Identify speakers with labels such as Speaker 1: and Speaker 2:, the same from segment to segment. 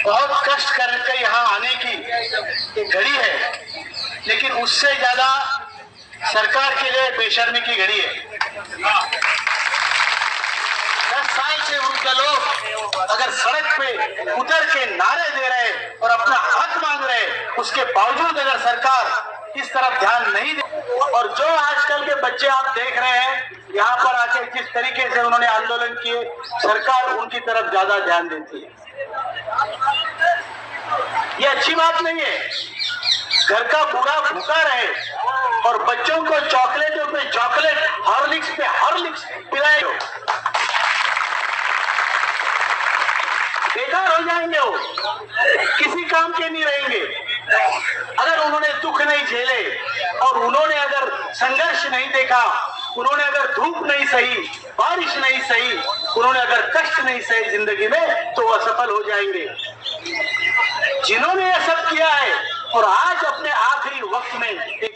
Speaker 1: बहुत कष्ट करके यहाँ आने की एक घड़ी है, लेकिन उससे ज्यादा सरकार के लिए बेशर्मी की घड़ी है। 10 साल से वृद्ध लोग अगर सड़क पे उतर के नारे दे रहे और अपना हक मांग रहे, उसके बावजूद अगर सरकार इस तरफ ध्यान नहीं दे, और जो आजकल के बच्चे आप देख रहे हैं यहाँ पर आके जिस तरीके से उन्होंने आंदोलन किए, सरकार उनकी तरफ ज्यादा ध्यान देती है। ये अच्छी बात नहीं है। घर का बूढ़ा भूखा रहे और बच्चों को चॉकलेटों पे चॉकलेट, हॉर्लिक्स पे हॉर्लिक्स पिलाए, बेकार हो जाएंगे, वो किसी काम के नहीं रहेंगे। अगर उन्होंने दुख नहीं झेले और उन्होंने अगर संघर्ष नहीं देखा, उन्होंने अगर धूप नहीं सही, बारिश नहीं सही, उन्होंने अगर कष्ट नहीं सही जिंदगी में, तो वो असफल हो जाएंगे। जिन्होंने ये सब किया है और आज अपने आखिरी वक्त में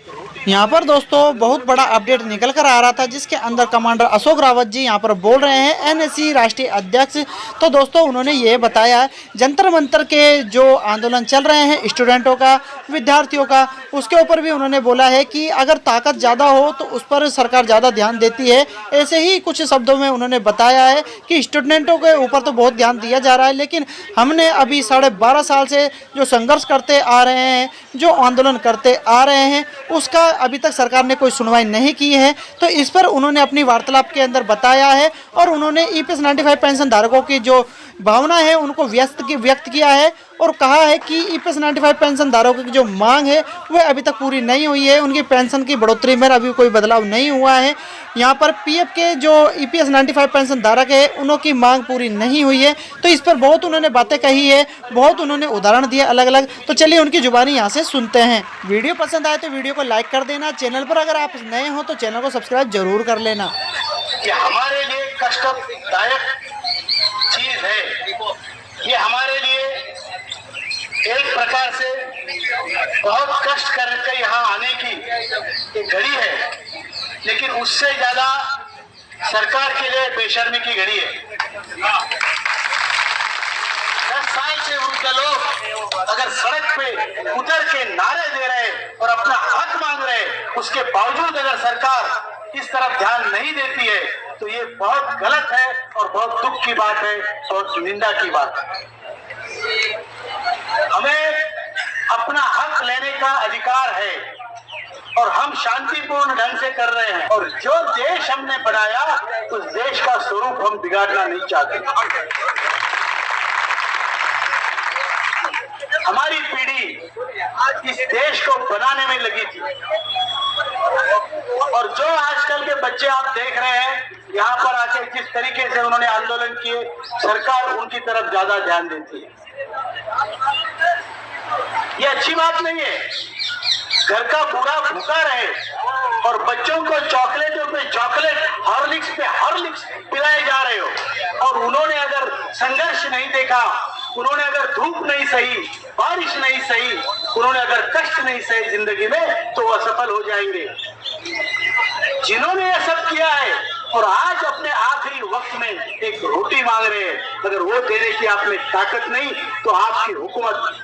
Speaker 2: यहाँ पर दोस्तों बहुत बड़ा अपडेट निकल कर आ रहा था, जिसके अंदर कमांडर अशोक रावत जी यहाँ पर बोल रहे हैं, एनएससी राष्ट्रीय अध्यक्ष। तो दोस्तों उन्होंने ये बताया जंतर मंतर के जो आंदोलन चल रहे हैं स्टूडेंटों का, विद्यार्थियों का, उसके ऊपर भी उन्होंने बोला है कि अगर ताकत ज़्यादा हो तो उस पर सरकार ज़्यादा ध्यान देती है। ऐसे ही कुछ शब्दों में उन्होंने बताया है कि स्टूडेंटों के ऊपर तो बहुत ध्यान दिया जा रहा है, लेकिन हमने अभी 12.5 साल से जो संघर्ष करते आ रहे हैं, जो आंदोलन करते आ रहे हैं, उसका अभी तक सरकार ने कोई सुनवाई नहीं की है। तो इस पर उन्होंने अपनी वार्तालाप के अंदर बताया है और उन्होंने ईपीएस 95 पेंशन धारकों की जो भावना है उनको व्यक्त किया है और कहा है कि ईपीएस 95 पेंशन धारकों की जो मांग है वह अभी तक पूरी नहीं हुई है। उनकी पेंशन की बढ़ोतरी में अभी कोई बदलाव नहीं हुआ है। यहाँ पर पीएफ के जो ईपीएस 95 पेंशन धारक है उनकी मांग पूरी नहीं हुई है। तो इस पर बहुत उन्होंने बातें कही है, बहुत उन्होंने उदाहरण दिए अलग अलग। तो चलिए उनकी जुबानी यहाँ से सुनते हैं। वीडियो पसंद आए तो वीडियो को लाइक कर देना। चैनल पर अगर आप नए हो तो चैनल को सब्सक्राइब जरूर कर लेना।
Speaker 1: ये हमारे लिए कष्टदायक चीज है। ये हमारे लिए एक प्रकार से बहुत कष्ट करके यहाँ आने की एक घड़ी है, लेकिन उससे ज्यादा सरकार के लिए बेशर्मी की घड़ी है। 10 साल से वृद्ध लोग अगर सड़क पे उतर के नारे दे रहे और अपना हक मांग रहे, उसके बावजूद अगर सरकार इस तरफ ध्यान नहीं देती है, तो ये बहुत गलत है और बहुत दुख की बात है और निंदा की बात है। हमें अपना हक लेने का अधिकार है और हम शांतिपूर्ण ढंग से कर रहे हैं, और जो देश हमने बनाया उस देश का स्वरूप हम बिगाड़ना नहीं चाहते। हमारी पीढ़ी इस देश को बनाने में लगी थी, और जो आजकल के बच्चे आप देख रहे हैं यहाँ पर आके जिस तरीके से उन्होंने आंदोलन किए, सरकार उनकी तरफ ज्यादा ध्यान देती है। ये अच्छी बात नहीं है। घर का बूढ़ा भूखा रहे और बच्चों को चॉकलेटों पे चॉकलेट, हॉर्लिक्स पे हॉर्लिक्स पिलाए जा रहे हो, और उन्होंने अगर संघर्ष नहीं देखा, उन्होंने अगर धूप नहीं सही, बारिश नहीं सही, उन्होंने अगर कष्ट नहीं सही जिंदगी में, तो वो असफल हो जाएंगे। जिन्होंने ये सब किया है और आज अपने आखिरी वक्त में एक रोटी मांग रहे हैं, अगर वो देने की आप में ताकत नहीं, तो आपकी हुकूमत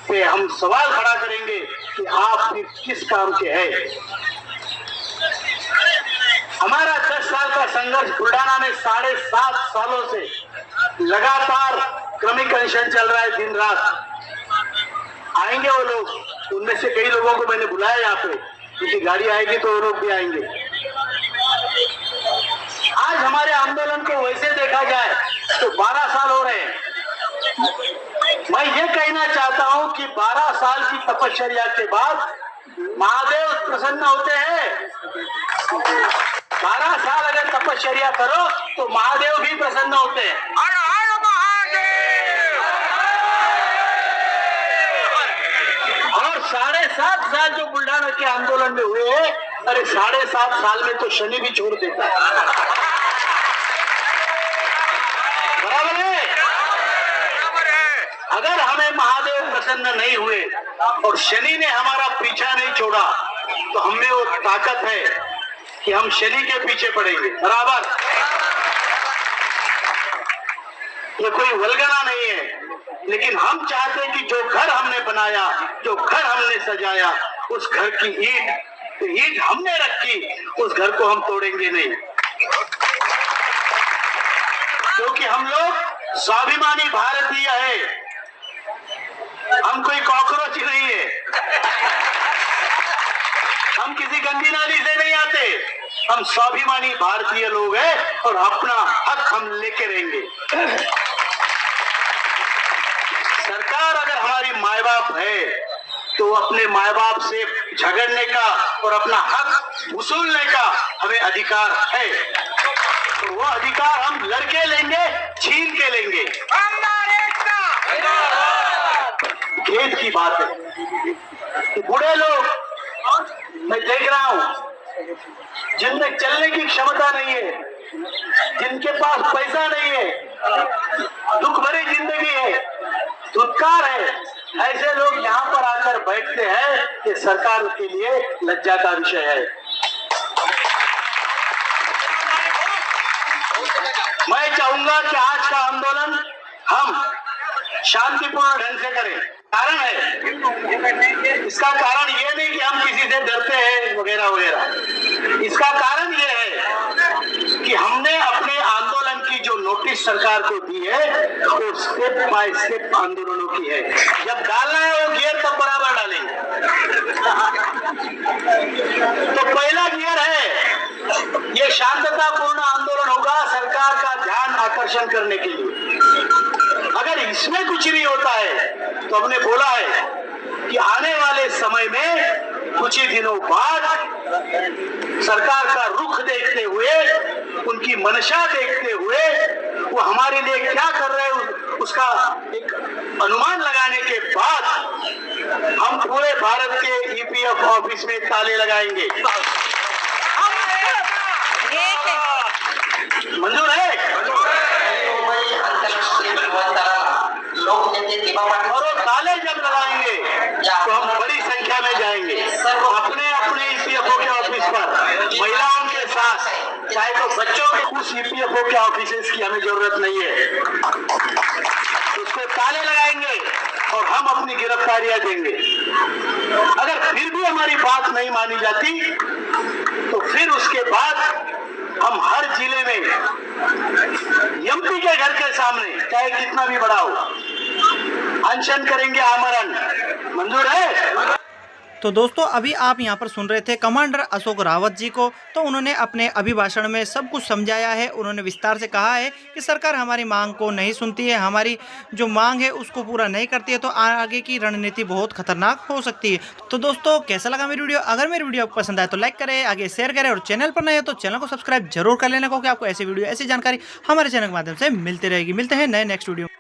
Speaker 1: पे हम सवाल खड़ा करेंगे कि आप किस काम के हैं। हमारा 10 साल का संघर्ष बुल्डाना में 7.5 सालों से लगातार क्रमिक अनशन चल रहा है, दिन रात। आएंगे वो लोग, उनमें से कई लोगों को मैंने बुलाया यहाँ पे, उनकी गाड़ी आएगी तो वो लोग भी आएंगे। आज हमारे आंदोलन को वैसे देखा जाए तो 12 साल हो रहे हैं। मैं ये कहना चाहता हूं कि 12 साल की तपश्चर्या के बाद महादेव प्रसन्न होते हैं। 12 साल अगर तपश्चर्या करो तो महादेव भी प्रसन्न होते हैं। हर हर महादेव। और 7.5 साल जो बुल्डाना के आंदोलन में हुए, अरे 7.5 साल में तो शनि भी छोड़ देता है। बराबर है। अगर हमें महादेव प्रसन्न नहीं हुए और शनि ने हमारा पीछा नहीं छोड़ा, तो हमें वो ताकत है कि हम शनि के पीछे पड़ेंगे। बराबर। ये कोई वल्गना नहीं है, लेकिन हम चाहते हैं कि जो घर हमने बनाया, जो घर हमने सजाया, उस घर की ईंट हमने रखी, उस घर को हम तोड़ेंगे नहीं, क्योंकि हम लोग स्वाभिमानी भारतीय है, हम कोई कॉकरोच नहीं है, हम किसी गंदी नाली से नहीं आते, हम स्वाभिमानी भारतीय लोग हैं और अपना हक हम लेके रहेंगे। सरकार अगर हमारी माए बाप है तो अपने माए बाप से झगड़ने का और अपना हक वसूलने का हमें अधिकार है, तो वो अधिकार हम लड़के लेंगे, छीन के लेंगे। खेद की बात है कि बूढ़े लोग मैं देख रहा हूं जिनमें चलने की क्षमता नहीं है, जिनके पास पैसा नहीं है, दुख भरी जिंदगी है, धुतकार है, ऐसे लोग यहाँ पर आकर बैठते हैं, ये सरकार के लिए लज्जा का विषय है। मैं चाहूंगा कि आज का आंदोलन हम शांतिपूर्ण ढंग से करें। कारण है, इसका कारण ये नहीं कि हम किसी से डरते हैं वगैरह वगैरह, इसका कारण ये है कि हमने अपने आंदोलन की जो नोटिस सरकार को दी है वो स्टेप बाय स्टेप आंदोलनों की है। जब डालना है वो गियर तब बराबर डालेंगे। तो पहला गियर है, ये शांततापूर्ण आंदोलन होगा सरकार का ध्यान आकर्षण करने के लिए। अगर इसमें कुछ नहीं होता है तो हमने बोला है कि आने वाले समय में कुछ ही दिनों बाद सरकार का रुख देखते हुए, उनकी मंशा देखते हुए, वो हमारे लिए क्या कर रहे हैं उसका एक अनुमान लगाने के बाद हम पूरे भारत के ईपीएफ ऑफिस में ताले लगाएंगे। मंजूर है? और वो ताले जब लगाएंगे तो हम बड़ी संख्या में जाएंगे अपने अपने ईपीएफओ के ऑफिस पर, महिलाओं के साथ, चाहे तो बच्चों के। उस ईपीएफओ के ऑफिस की हमें जरूरत नहीं है, उसको ताले लगाएंगे और हम अपनी गिरफ्तारियां देंगे। अगर फिर भी हमारी बात नहीं मानी जाती तो फिर उसके बाद हम हर जिले में एमपी के घर के सामने, चाहे कितना भी बड़ा हो, अनशन करेंगे, आमरण। मंजूर है?
Speaker 2: तो दोस्तों अभी आप यहाँ पर सुन रहे थे कमांडर अशोक रावत जी को। तो उन्होंने अपने अभिभाषण में सब कुछ समझाया है। उन्होंने विस्तार से कहा है कि सरकार हमारी मांग को नहीं सुनती है, हमारी जो मांग है उसको पूरा नहीं करती है, तो आगे की रणनीति बहुत खतरनाक हो सकती है। तो दोस्तों कैसा लगा मेरी वीडियो? अगर मेरी वीडियो आपको पसंद आए तो लाइक करें, आगे शेयर करें, और चैनल पर नए हो तो चैनल को सब्सक्राइब जरूर कर लेना, क्योंकि आपको ऐसी वीडियो, ऐसी जानकारी हमारे चैनल के माध्यम से मिलती रहेगी। मिलते हैं नए नेक्स्ट वीडियो।